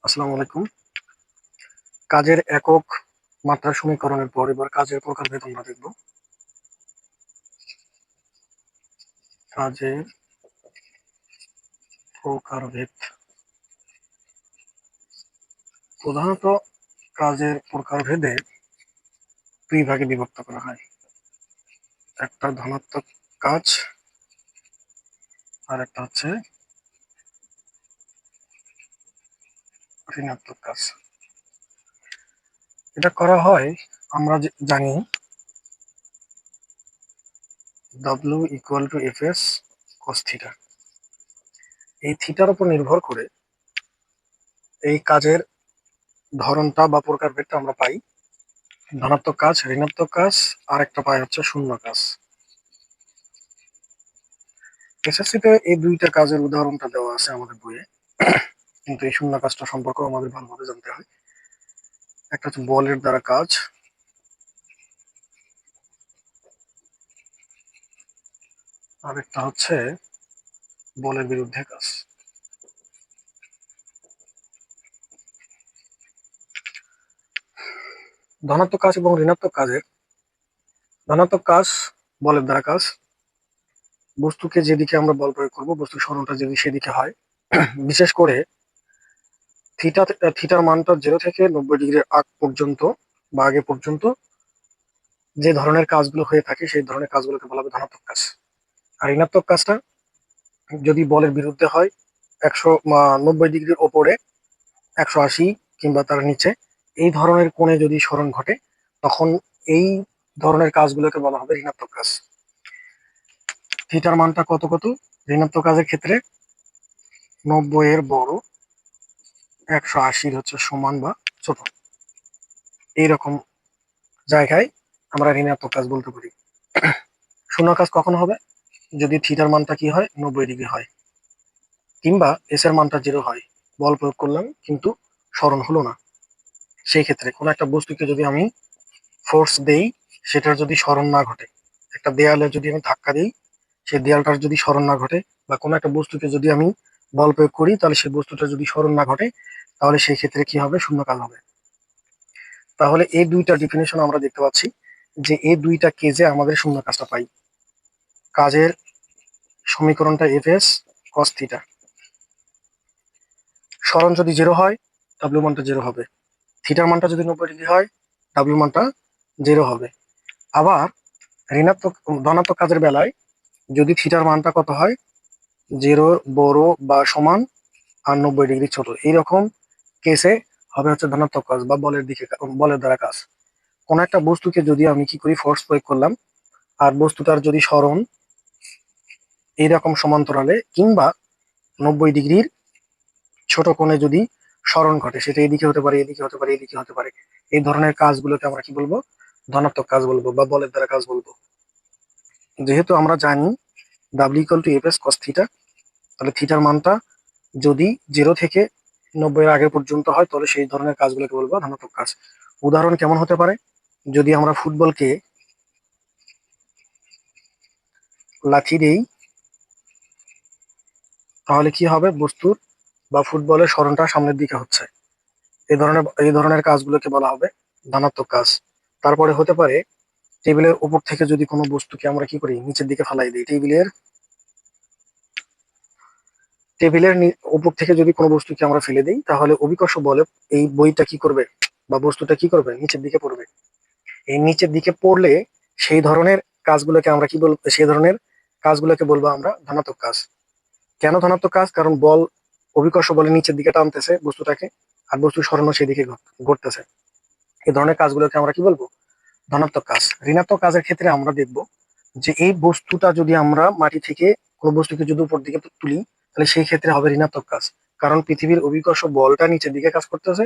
আসসালামু আলাইকুম। কাজের একক মাত্রার সমীকরণের পর এবার কাজের প্রকারভেদ আমরা দেখব। কাজের প্রকারভেদ প্রধানত কাজের প্রকারভেদে দুই ভাগে বিভক্ত করা হয়, একটা ধনাত্মক কাজ আর একটা হচ্ছে ঋণাত্মক কাজ। এটা করা হয়, আমরা জানি W = Fs cos থিটা। এই থিটার উপর নির্ভর করে এই কাজের ধরনটা বা প্রকারভেদটা আমরা পাই ধনাত্মক কাজ, ঋণাত্মক কাজ, আর একটা পাই হচ্ছে শূন্য কাজ। এসএসসিতে এই দুইটা কাজের উদাহরণটা দেওয়া আছে আমাদের বইয়ে, কিন্তু এই শূন্য কাজটা সম্পর্কে আমাদের ভালোভাবে জানতে হয়। একটা হচ্ছে বলের দ্বারা কাজ, আর একটা হচ্ছে বলের বিরুদ্ধে কাজ। ধনাত্মক কাজ এবং ঋণাত্মক কাজের ধনাত্মক কাজ বলের দ্বারা কাজ, বস্তুকে যেদিকে আমরা বল প্রয়োগ করবো, বস্তুর সরণটা যদি সেদিকে হয়, বিশেষ করে থিটার মানটা 0 থেকে 90 ডিগ্রির আগ পর্যন্ত বা আগে পর্যন্ত যে ধরনের কাজগুলো হয়ে থাকে সেই ধরনের কাজগুলোকে বলা হবে ধনাত্মক কাজ। আর ঋণাত্মক কাজটা যদি বলের বিরুদ্ধে হয়, 190 ডিগ্রির ওপরে, 180 কিংবা তার নিচে এই ধরনের কোণে যদি সরণ ঘটে, তখন এই ধরনের কাজগুলোকে বলা হবে ঋণাত্মক কাজ। থিটার মানটা কত কত ঋণাত্মক কাজের ক্ষেত্রে? 90-এর বড়, 180-র হচ্ছে সমান বা ছোট, এইরকম জায়গায় আমরা ঋণাত্মক কাজ বলতে পারি। শূন্য কাজ কখন হবে? যদি থিটার মানটা কি হয়, 90 ডিগ্রি হয়, কিংবা এস এর মানটা 0 হয়, বল প্রয়োগ করলাম কিন্তু সরণ হলো না। সেই ক্ষেত্রে কোনো একটা বস্তুকে যদি আমি ফোর্স দেই, সেটার যদি সরণ না ঘটে, একটা দেয়ালে যদি আমি ধাক্কা দিই, সেই দেয়ালটার যদি সরণ না ঘটে, বা কোনো একটা বস্তুকে যদি আমি বল প্রয়োগ করি, তাহলে সেই বস্তুটা যদি সরণ না ঘটে, তাহলে সেই ক্ষেত্রে কি হবে? শূন্য কাজ হবে। তাহলে এই দুইটা ডেফিনেশন আমরা দেখতে পাচ্ছি যে এই দুইটা কেজে আমাদের শূন্য কাজটা পাই। কাজের সমীকরণটা Fs cos থিটা। সরণ যদি 0 হয়, ডাব্লিউ মানটা 0 হবে। থিটার মানটা যদি 90 ডিগ্রি হয়, ডাব্লিউ মানটা 0 হবে। আবার ধনাত্মক কাজের বেলায় যদি থিটার মানটা কত হয়, 0 বড় বা সমান আর 90 ডিগ্রি ছোট, এইরকম কেসে হবে হচ্ছে ধনাত্মক কাজ বা বলের দ্বারা কাজ। কোন একটা বস্তুকে যদি আমি কি করি, ফোর্স প্রয়োগ করলাম, আর বস্তুটার যদি সরণ এইরকম সমান্তরালে কিংবা 90 ডিগ্রির ছোট কোণে যদি সরণ ঘটে, সেটা এদিকে হতে পারে, এদিকে হতে পারে, এদিকে হতে পারে, এই ধরনের কাজগুলোকে আমরা কি বলবো? ধনাত্মক কাজ বলবো বা বলের দ্বারা কাজ বলবো। যেহেতু আমরা জানি W = Fs cos থিটা, তাহলে থিটার মানটা যদি 0 থেকে 90-এর আগে পর্যন্ত হয়, তাহলে সেই ধরনের কাজগুলোকে বলবো ধনাত্মক কাজ। উদাহরণ কেমন হতে পারে? যদি আমরা ফুটবলকে লাথি দেই, তাহলে কি হবে? বস্তুর বা ফুটবলের সরণটা সামনের দিকে হচ্ছে, এই ধরনের কাজগুলোকে বলা হবে ধনাত্মক কাজ। তারপরে হতে পারে টেবিলের উপর থেকে যদি কোনো বস্তুকে আমরা কি করি, নিচের দিকে ফেলাই দিই, টেবিলের উপর থেকে যদি কোনো বস্তুকে আমরা ফেলে দিই, তাহলে অভিকর্ষ বলে এই বইটা কি করবে বা বস্তুটা কি করবে? নিচের দিকে পড়বে। এই নিচের দিকে পড়লে সেই ধরনের কাজগুলোকে আমরা কি বলবো? সেই ধরনের কাজগুলোকে বলবো আমরা ধনাত্মক কাজ। কেন ধনাত্মক কাজ? কারণ বল অভিকর্ষ বলে নিচের দিকে টানতেছে বস্তুটাকে, আর বস্তুর সরণও সেদিকে ঘটতেছে। এই ধরনের কাজগুলোকে আমরা কি বলবো? ধনাত্মক কাজ। ঋণাত্মক কাজের ক্ষেত্রে আমরা দেখব যে এই বস্তুটা যদি আমরা মাটি থেকে কোনো বস্তুকে যদি উপর দিকে তুলি, তাহলে সেই ক্ষেত্রে হবে ঋণাত্মক কাজ। কারণ পৃথিবীর অভিকর্ষ বলটা নিচের দিকে কাজ করতেছে,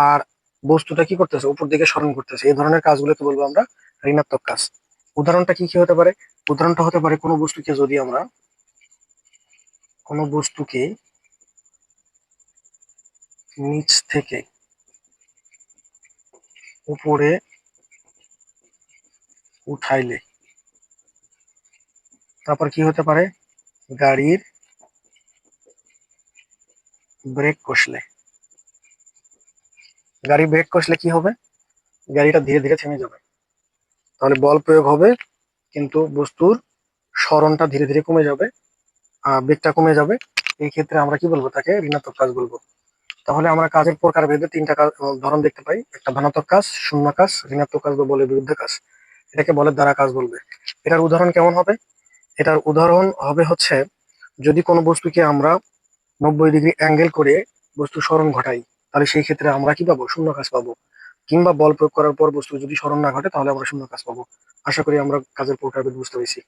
আর বস্তুটা কি করতেছে? উপর দিকে সরণ করতেছে। এই ধরনের কাজগুলোকে বলবো আমরা ঋণাত্মক কাজ। উদাহরণটা কি কি হতে পারে? উদাহরণটা হতে পারে কোনো বস্তুকে নিচ থেকে উপরে উঠাইলে, তারপর কি হতে পারে? গাড়ির ব্রেক কষলে, গাড়ি ব্রেক কষলে কি হবে? গাড়িটা ধীরে ধীরে থেমে যাবে। তাহলে বল প্রয়োগ হবে কিন্তু বস্তুর সরণটা ধীরে ধীরে কমে যাবে, বেগটা কমে যাবে। এই ক্ষেত্রে আমরা কি বলবো? তাকে ঋণাত্মক কাজ বলবো। তাহলে আমরা কাজের প্রকারভেদে তিনটা কাজ ধরন দেখতে পাই। একটা ধনাত্মক কাজ, শূন্য কাজ, ঋণাত্মক কাজ বা বলের বিরুদ্ধে কাজ। এটাকে বলের দ্বারা কাজ বলবে। এটার উদাহরণ কেমন হবে? এটার উদাহরণ হবে হচ্ছে, যদি কোনো বস্তুকে আমরা 90 ডিগ্রি অ্যাঙ্গেল করে বস্তু সরণ ঘটাই, তাহলে সেই ক্ষেত্রে আমরা কি পাবো? শূন্য কাজ পাবো। কিংবা বল প্রয়োগ করার পর বস্তু যদি সরণ না ঘটে, তাহলে আমরা শূন্য কাজ পাবো। আশা করি আমরা কাজের প্রকারভেদ বুঝতে পেরেছি।